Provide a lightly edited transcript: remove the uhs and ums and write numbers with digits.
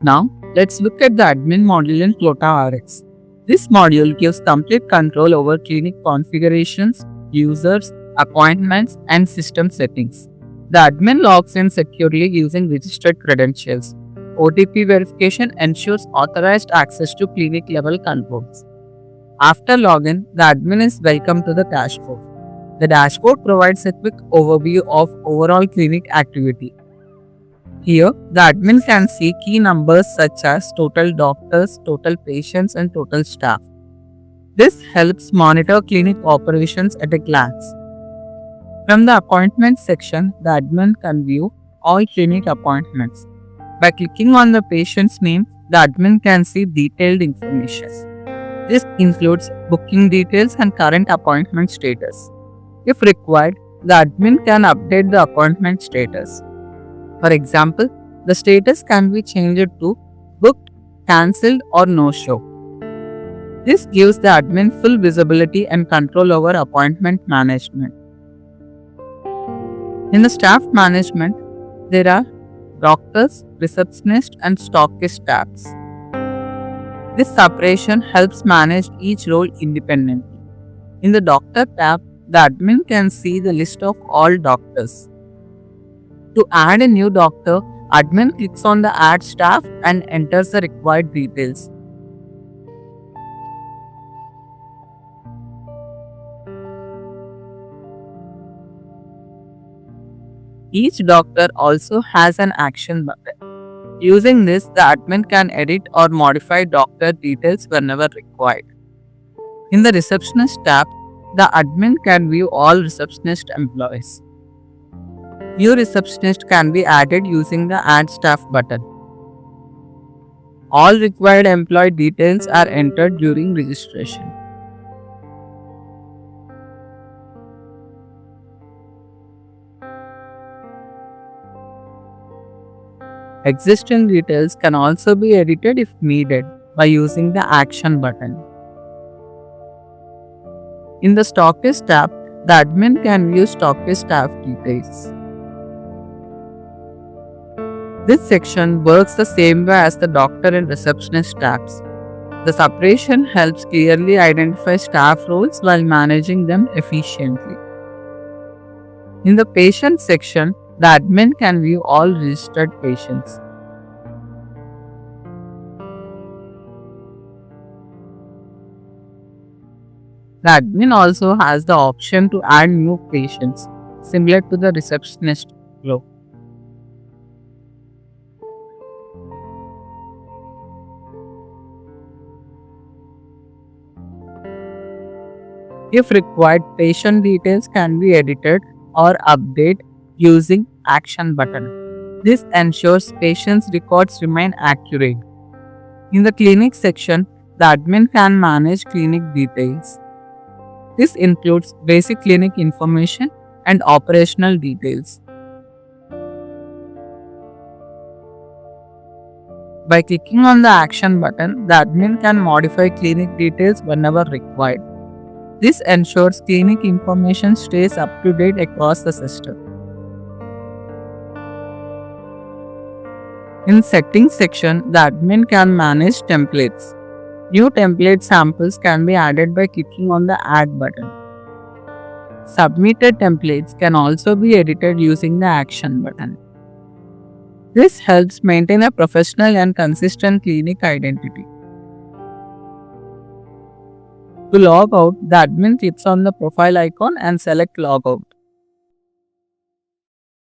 Now, let's look at the admin module in FlotaRx. This module gives complete control over clinic configurations, users, appointments, and system settings. The admin logs in securely using registered credentials. OTP verification ensures authorized access to clinic level controls. After login, the admin is welcome to the dashboard. The dashboard provides a quick overview of overall clinic activity. Here, the admin can see key numbers such as total doctors, total patients, and total staff. This helps monitor clinic operations at a glance. From the appointments section, the admin can view all clinic appointments. By clicking on the patient's name, the admin can see detailed information. This includes booking details and current appointment status. If required, the admin can update the appointment status. For example, the status can be changed to booked, cancelled, or no-show. This gives the admin full visibility and control over appointment management. In the staff management, there are doctors, receptionists, and stockist tabs. This separation helps manage each role independently. In the doctor tab, the admin can see the list of all doctors. To add a new doctor, admin clicks on the add staff and enters the required details. Each doctor also has an action button. Using this, the admin can edit or modify doctor details whenever required. In the receptionist tab, the admin can view all receptionist employees. New receptionist can be added using the Add Staff button. All required employee details are entered during registration. Existing details can also be edited if needed by using the Action button. In the Stockist tab, the admin can view stockist staff details. This section works the same way as the doctor and receptionist tabs. The separation helps clearly identify staff roles while managing them efficiently. In the patient section, the admin can view all registered patients. The admin also has the option to add new patients, similar to the receptionist flow. If required, patient details can be edited or updated using Action button. This ensures patients' records remain accurate. In the clinic section, the admin can manage clinic details. This includes basic clinic information and operational details. By clicking on the Action button, the admin can modify clinic details whenever required. This ensures clinic information stays up to date across the system. In Settings section, the admin can manage templates. New template samples can be added by clicking on the Add button. Submitted templates can also be edited using the Action button. This helps maintain a professional and consistent clinic identity. To log out, the admin clicks on the profile icon and select Log Out.